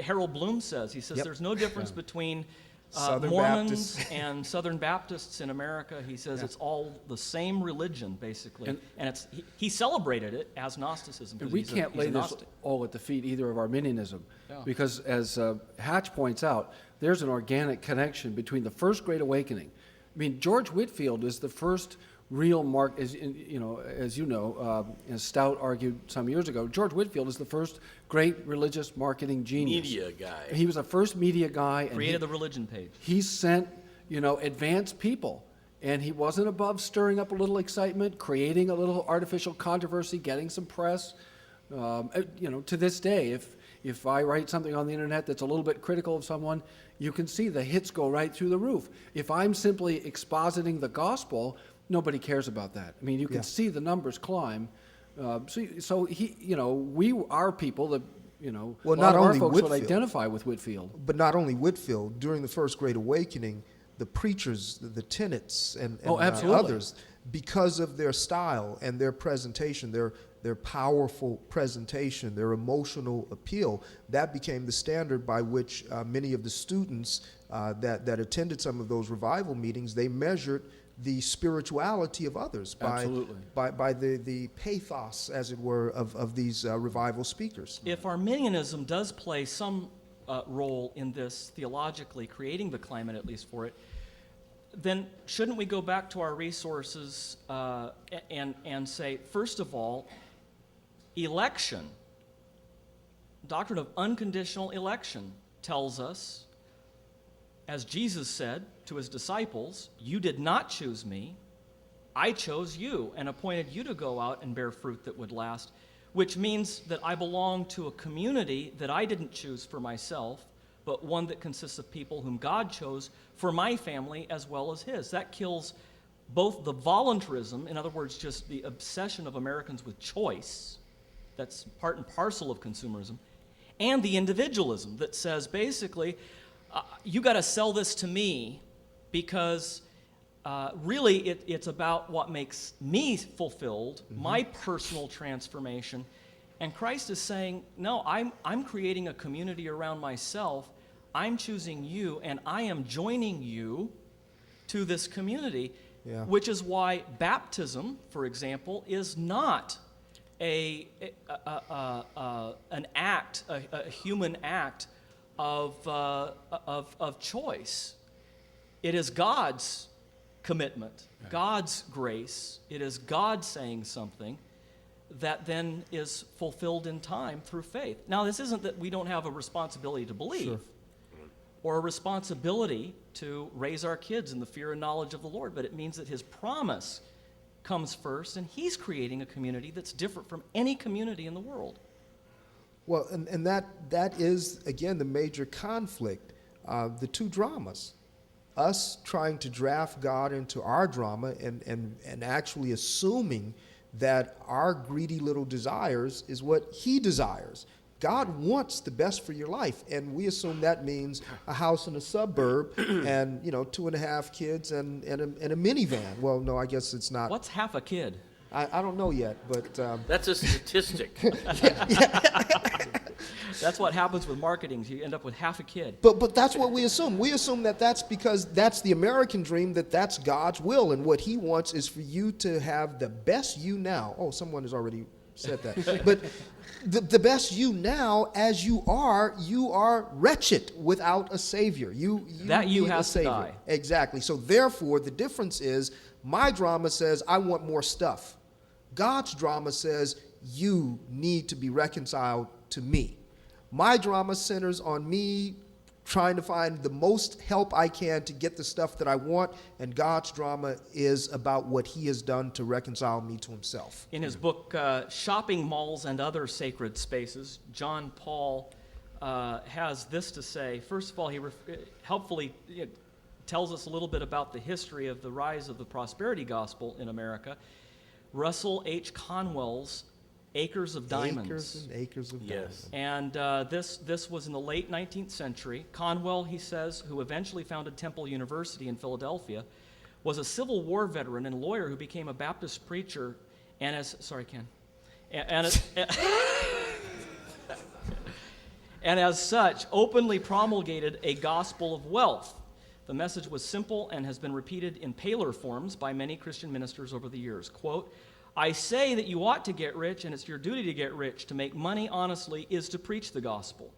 [SPEAKER 2] Harold Bloom says,
[SPEAKER 4] Yep.
[SPEAKER 2] there's no difference between
[SPEAKER 4] Southern
[SPEAKER 2] Mormons
[SPEAKER 4] Baptists.
[SPEAKER 2] and Southern Baptists in America. He says it's all the same religion, basically. And he celebrated it as Gnosticism.
[SPEAKER 5] And
[SPEAKER 2] 'cause
[SPEAKER 5] we
[SPEAKER 2] he's
[SPEAKER 5] can't
[SPEAKER 2] a
[SPEAKER 5] lay this
[SPEAKER 2] Gnostic.
[SPEAKER 5] all at the feet either of Arminianism,
[SPEAKER 2] Yeah.
[SPEAKER 5] because as Hatch points out, there's an organic connection between the First Great Awakening. I mean, George Whitefield is the first real as Stout argued some years ago. George Whitefield is the first great religious marketing genius.
[SPEAKER 3] Media guy.
[SPEAKER 5] He was the first media guy, and
[SPEAKER 2] Created the religion page.
[SPEAKER 5] he sent, advanced people, and he wasn't above stirring up a little excitement, creating a little artificial controversy, getting some press. To this day, if I write something on the internet that's a little bit critical of someone, you can see the hits go right through the roof. If I'm simply expositing the gospel, nobody cares about that. I mean, you can see the numbers climb. So we, our people, you know,
[SPEAKER 4] Well,
[SPEAKER 5] a lot
[SPEAKER 4] not
[SPEAKER 5] of our
[SPEAKER 4] only
[SPEAKER 5] folks would
[SPEAKER 4] Whitefield.
[SPEAKER 5] identify with Whitefield.
[SPEAKER 4] But not only Whitefield, during the First Great Awakening, the preachers, the tenets, and
[SPEAKER 5] absolutely.
[SPEAKER 4] others, because of their style and their presentation, their powerful presentation, their emotional appeal, that became the standard by which many of the students that attended some of those revival meetings, they measured the spirituality of others
[SPEAKER 5] Absolutely.
[SPEAKER 4] by the pathos, as it were, of these revival speakers.
[SPEAKER 2] If Arminianism does play some role in this theologically, creating the climate at least for it, then shouldn't we go back to our resources and say, first of all, election, doctrine of unconditional election tells us, as Jesus said to his disciples, you did not choose me, I chose you and appointed you to go out and bear fruit that would last, which means that I belong to a community that I didn't choose for myself, but one that consists of people whom God chose for my family as well as his. That kills both the voluntarism, in other words, just the obsession of Americans with choice, that's part and parcel of consumerism, and the individualism that says basically, you got to sell this to me because really it's about what makes me fulfilled, my personal transformation. And Christ is saying, no, I'm creating a community around myself. I'm choosing you, and I am joining you to this community, which is why baptism, for example, is not an act, a human act of choice. It is God's commitment, God's grace. It is God saying something that then is fulfilled in time through faith. Now, this isn't that we don't have a responsibility to believe or a responsibility to raise our kids in the fear and knowledge of the Lord, but it means that his promise comes first, and he's creating a community that's different from any community in the world.
[SPEAKER 4] Well, and that is, again, the major conflict, the two dramas. Us trying to draft God into our drama and actually assuming that our greedy little desires is what he desires. God wants the best for your life, and we assume that means a house in a suburb and 2.5 kids and a minivan. Well, no, I guess it's not.
[SPEAKER 2] What's half a kid?
[SPEAKER 4] I don't know yet, but
[SPEAKER 3] That's a statistic.
[SPEAKER 2] That's what happens with marketing. You end up with half a kid.
[SPEAKER 4] But that's what we assume. We assume that that's because that's the American dream, that's God's will, and what he wants is for you to have the best you now. Oh, someone has already said that. But the best you now, as you are wretched without a Savior. You
[SPEAKER 2] that you
[SPEAKER 4] need a
[SPEAKER 2] has to
[SPEAKER 4] Savior.
[SPEAKER 2] die.
[SPEAKER 4] Exactly. So therefore, the difference is my drama says I want more stuff. God's drama says you need to be reconciled to me. My drama centers on me trying to find the most help I can to get the stuff that I want, and God's drama is about what he has done to reconcile me to himself.
[SPEAKER 2] In his book, Shopping Malls and Other Sacred Spaces, John Paul has this to say. First of all, he helpfully tells us a little bit about the history of the rise of the prosperity gospel in America. Russell H. Conwell's Acres of Diamonds.
[SPEAKER 4] Acres and acres of diamonds.
[SPEAKER 2] And this was in the late 19th century. Conwell, he says, who eventually founded Temple University in Philadelphia, was a Civil War veteran and lawyer who became a Baptist preacher and as and as such openly promulgated a gospel of wealth. The message was simple and has been repeated in paler forms by many Christian ministers over the years. Quote, I say that you ought to get rich, and it's your duty to get rich. To make money honestly is to preach the gospel.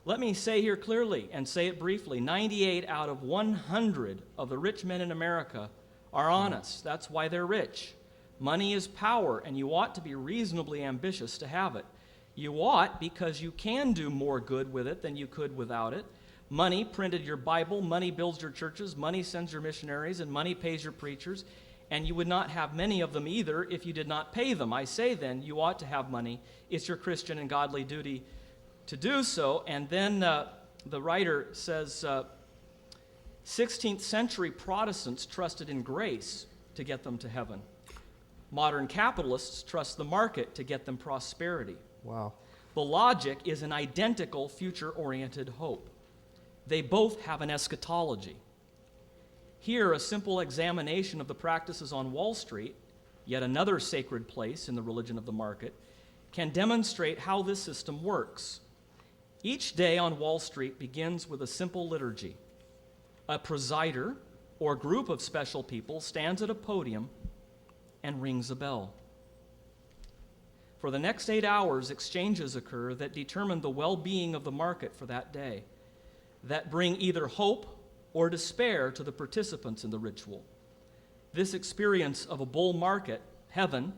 [SPEAKER 2] Let me say here clearly, and say it briefly, 98 out of 100 of the rich men in America are honest. That's why they're rich. Money is power, and you ought to be reasonably ambitious to have it. You ought because you can do more good with it than you could without it. Money printed your Bible, money builds your churches, money sends your missionaries, and money pays your preachers. And you would not have many of them either if you did not pay them. I say then, you ought to have money. It's your Christian and godly duty to do so. And then the writer says, 16th century Protestants trusted in grace to get them to heaven. Modern capitalists trust the market to get them prosperity.
[SPEAKER 4] Wow.
[SPEAKER 2] The logic is an identical future-oriented hope. They both have an eschatology. Here, a simple examination of the practices on Wall Street, yet another sacred place in the religion of the market, can demonstrate how this system works. Each day on Wall Street begins with a simple liturgy. A presider or group of special people stands at a podium and rings a bell. For the next 8 hours, exchanges occur that determine the well-being of the market for that day, that bring either hope or despair to the participants in the ritual. This experience of a bull market, heaven,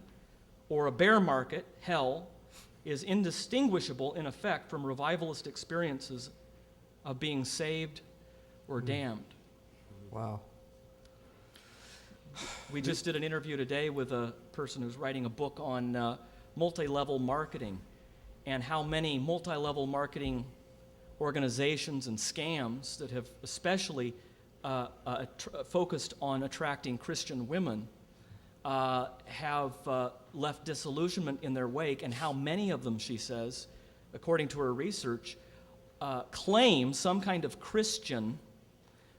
[SPEAKER 2] or a bear market, hell, is indistinguishable in effect from revivalist experiences of being saved or damned.
[SPEAKER 4] Wow.
[SPEAKER 2] We just did an interview today with a person who's writing a book on multi-level marketing and how many multi-level marketing organizations and scams that have especially focused on attracting Christian women have left disillusionment in their wake, and how many of them, she says, according to her research, claim some kind of Christian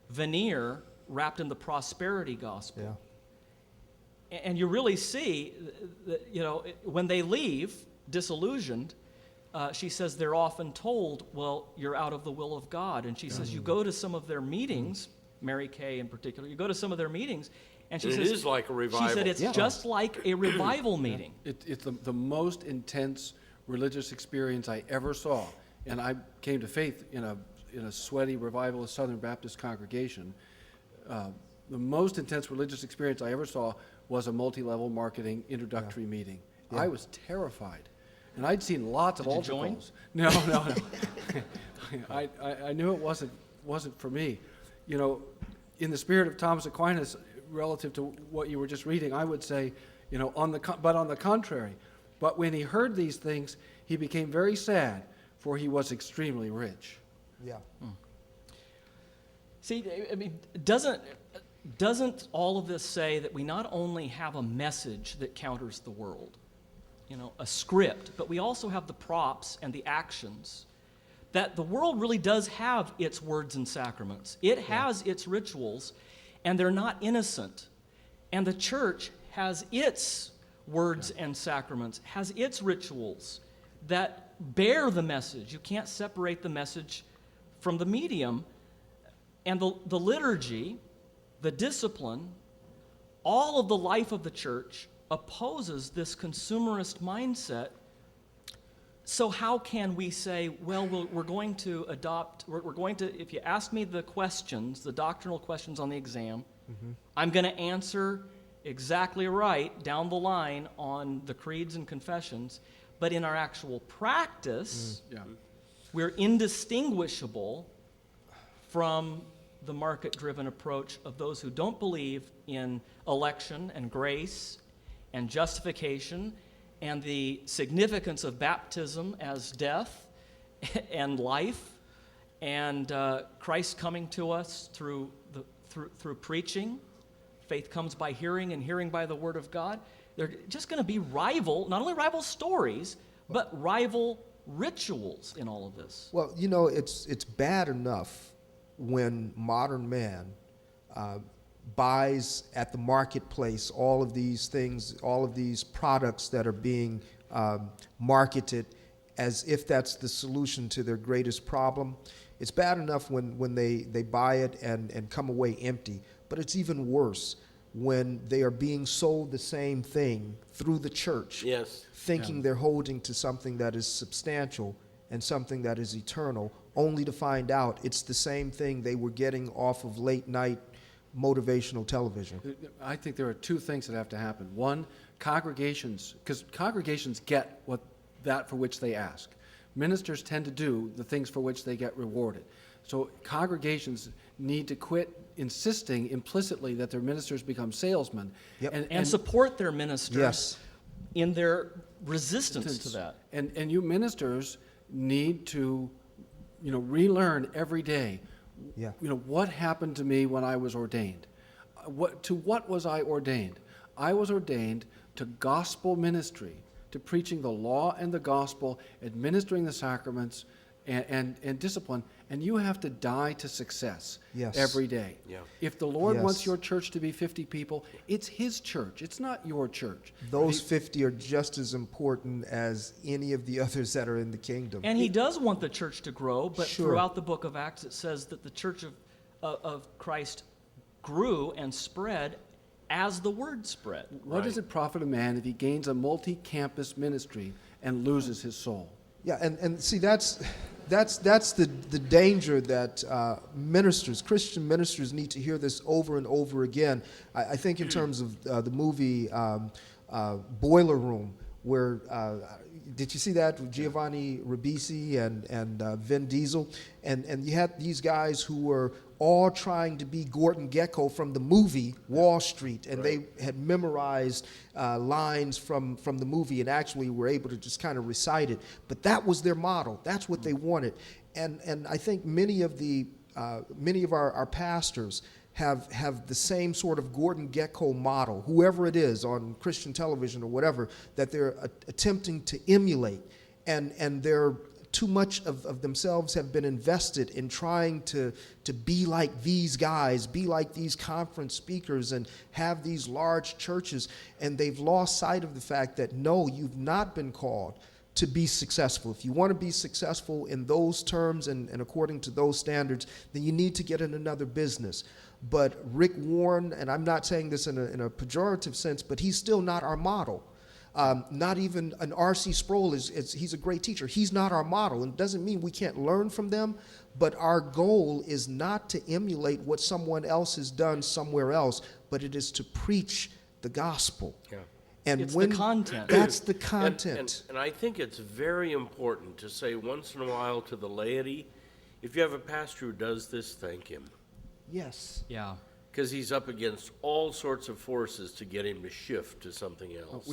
[SPEAKER 2] veneer wrapped in the prosperity gospel.
[SPEAKER 4] Yeah.
[SPEAKER 2] And you really see that, when they leave disillusioned, she says they're often told, well, you're out of the will of God. And she says you go to some of their meetings, Mary Kay in particular, you go to some of their meetings, and she says...
[SPEAKER 3] It is like a revival.
[SPEAKER 2] She said it's just like a revival meeting.
[SPEAKER 5] It's the most intense religious experience I ever saw. And I came to faith in a sweaty revivalist Southern Baptist congregation. The most intense religious experience I ever saw was a multi-level marketing introductory meeting.
[SPEAKER 4] Yeah.
[SPEAKER 5] I was terrified. And I'd seen lots of
[SPEAKER 2] Did you
[SPEAKER 5] altar
[SPEAKER 2] join?
[SPEAKER 5] calls. No. I knew it wasn't for me. In the spirit of Thomas Aquinas, relative to what you were just reading, I would say, on the contrary. But when he heard these things, he became very sad, for he was extremely rich.
[SPEAKER 4] Yeah.
[SPEAKER 2] See, I mean, doesn't all of this say that we not only have a message that counters the world, a script, but we also have the props and the actions, that the world really does have its words and sacraments. It has its rituals, and they're not innocent. And the church has its words and sacraments, has its rituals that bear the message. You can't separate the message from the medium. And the liturgy, the discipline, all of the life of the church opposes this consumerist mindset. So how can we say, well, we're going to adopt, we're going to, if you ask me the questions, the doctrinal questions on the exam, I'm going to answer exactly right down the line on the creeds and confessions, but in our actual practice, we're indistinguishable from the market-driven approach of those who don't believe in election and grace and justification and the significance of baptism as death and life, and Christ coming to us through preaching. Faith comes by hearing, and hearing by the word of God. They're just going to be not only rival stories, but rival rituals in all of this.
[SPEAKER 4] Well, it's bad enough when modern man buys at the marketplace all of these things, all of these products that are being marketed as if that's the solution to their greatest problem. It's bad enough when they buy it and come away empty, but it's even worse when they are being sold the same thing through the church, thinking they're holding to something that is substantial and something that is eternal, only to find out it's the same thing they were getting off of late night motivational television.
[SPEAKER 5] I think there are two things that have to happen. One, congregations, because congregations get that for which they ask. Ministers tend to do the things for which they get rewarded. So congregations need to quit insisting implicitly that their ministers become salesmen.
[SPEAKER 2] And support their ministers in their resistance to that.
[SPEAKER 5] And you ministers need to, relearn every day. What happened to me when I was ordained? To what was I ordained? I was ordained to gospel ministry, to preaching the law and the gospel, administering the sacraments, and discipline, and you have to die to success every day.
[SPEAKER 3] Yeah.
[SPEAKER 5] If the Lord wants
[SPEAKER 4] Yes.
[SPEAKER 5] your church to be 50 people, it's His church. It's not your church.
[SPEAKER 4] Those 50 are just as important as any of the others that are in the kingdom.
[SPEAKER 2] And he does want the church to grow, but
[SPEAKER 4] Sure.
[SPEAKER 2] throughout the book of Acts it says that the church of Christ grew and spread as the word spread.
[SPEAKER 5] What does it profit a man if he gains a multi-campus ministry and loses his soul?
[SPEAKER 4] Yeah, and see, that's the danger that Christian ministers need to hear this over and over again. I think in terms of the movie Boiler Room, where, did you see that with Giovanni Ribisi and Vin Diesel? And you had these guys who were all trying to be Gordon Gekko from the movie Wall Street, and they had memorized lines from the movie and actually were able to just kind of recite it. But that was their model. That's what they wanted. And I think many of our pastors have the same sort of Gordon Gekko model, whoever it is on Christian television or whatever, that they're attempting to emulate. And they're too much of themselves have been invested in trying to be like these guys, be like these conference speakers, and have these large churches. And they've lost sight of the fact that, no, you've not been called to be successful. If you want to be successful in those terms and according to those standards, then you need to get in another business. But Rick Warren, and I'm not saying this in a pejorative sense, but he's still not our model. Not even an R.C. Sproul he's a great teacher. He's not our model, and it doesn't mean we can't learn from them, but our goal is not to emulate what someone else has done somewhere else, but it is to preach the gospel.
[SPEAKER 3] Yeah.
[SPEAKER 4] And
[SPEAKER 2] It's the content.
[SPEAKER 4] That's the content.
[SPEAKER 3] And I think it's very important to say once in a while to the laity, if you have a pastor who does this, thank him.
[SPEAKER 4] Yes.
[SPEAKER 2] Yeah.
[SPEAKER 3] Because he's up against all sorts of forces to get him to shift to something else.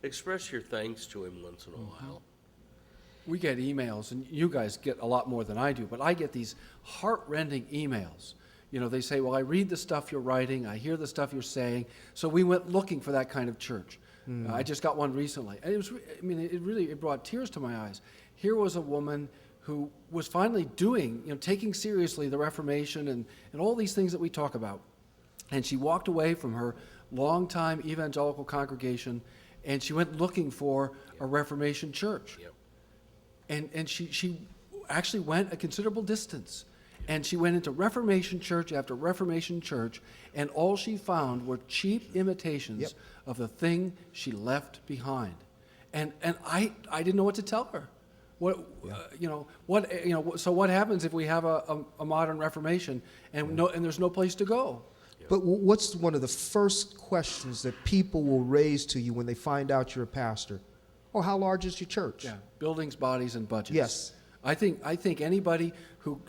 [SPEAKER 3] Express your thanks to him once in a while.
[SPEAKER 5] We get emails, and you guys get a lot more than I do, but I get these heart-rending emails. You know, they say, well, I read the stuff you're writing, I hear the stuff you're saying, so we went looking for that kind of church. I just got one recently, and it brought tears to my eyes. Here was a woman who was finally taking seriously the Reformation and all these things that we talk about. And she walked away from her longtime evangelical congregation, and she went looking for a Reformation church.
[SPEAKER 3] Yep.
[SPEAKER 5] And she actually went a considerable distance. And she went into Reformation church after Reformation church, and all she found were cheap imitations of the thing she left behind. And I didn't know what to tell her. So what happens if we have a modern Reformation and there's no place to go?
[SPEAKER 4] But what's one of the first questions that people will raise to you when they find out you're a pastor? Oh, how large is your church?
[SPEAKER 5] Yeah, buildings, bodies, and budgets.
[SPEAKER 4] Yes.
[SPEAKER 5] I think anybody who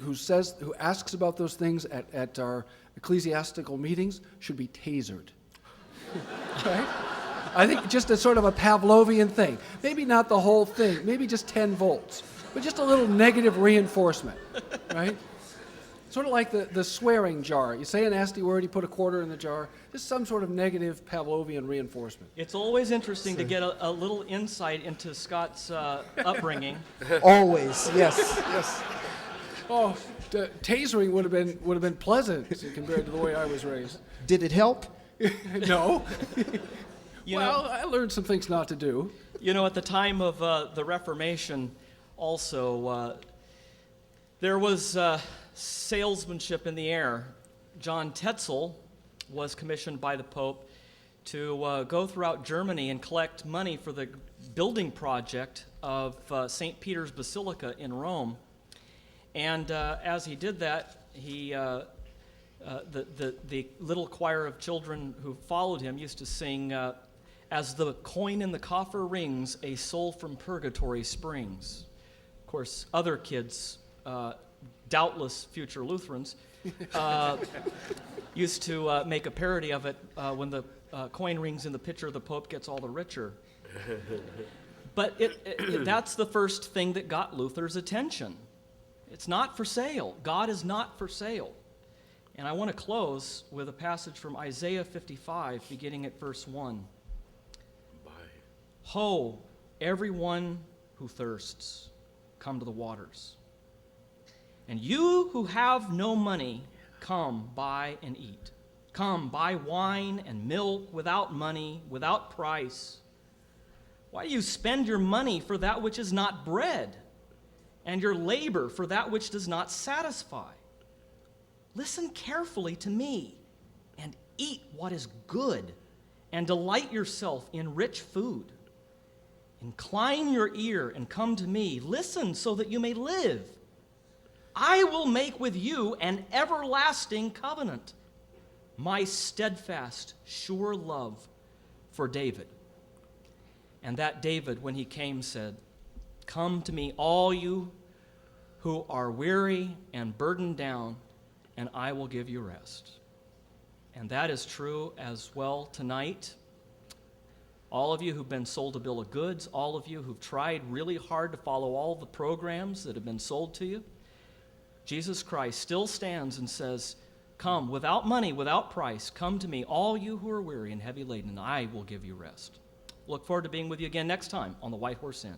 [SPEAKER 5] asks about those things at our ecclesiastical meetings should be tasered. Right? I think just a sort of a Pavlovian thing. Maybe not the whole thing, maybe just 10 volts, but just a little negative reinforcement, right? Sort of like the swearing jar. You say a nasty word, you put a quarter in the jar. Just some sort of negative Pavlovian reinforcement.
[SPEAKER 2] It's always interesting to get a little insight into Scott's upbringing.
[SPEAKER 4] Always, yes, yes.
[SPEAKER 5] Oh, tasering would have been pleasant compared to the way I was raised.
[SPEAKER 4] Did it help?
[SPEAKER 5] No.
[SPEAKER 2] Well,
[SPEAKER 5] I learned some things not to do.
[SPEAKER 2] At the time of the Reformation, also, there was salesmanship in the air. John Tetzel was commissioned by the Pope to go throughout Germany and collect money for the building project of St. Peter's Basilica in Rome. And as he did that, the little choir of children who followed him used to sing, "As the coin in the coffer rings, a soul from purgatory springs." Of course, other kids, doubtless future Lutherans, used to make a parody of it when the coin rings in the pitcher, the Pope gets all the richer. But that's the first thing that got Luther's attention. It's not for sale. God is not for sale. And I want to close with a passage from Isaiah 55, beginning at verse 1. Ho, Everyone who thirsts, come to the waters. And you who have no money, come, buy and eat. Come, buy wine and milk without money, without price. Why do you spend your money for that which is not bread, and your labor for that which does not satisfy? Listen carefully to me, and eat what is good, and delight yourself in rich food. Incline your ear and come to me. Listen so that you may live. I will make with you an everlasting covenant, my steadfast, sure love for David. And that David, when he came, said, come to me, all you who are weary and burdened down, and I will give you rest. And that is true as well tonight. All of you who've been sold a bill of goods, all of you who've tried really hard to follow all the programs that have been sold to you, Jesus Christ still stands and says, come, without money, without price, come to me, all you who are weary and heavy laden, and I will give you rest. Look forward to being with you again next time on the White Horse Inn.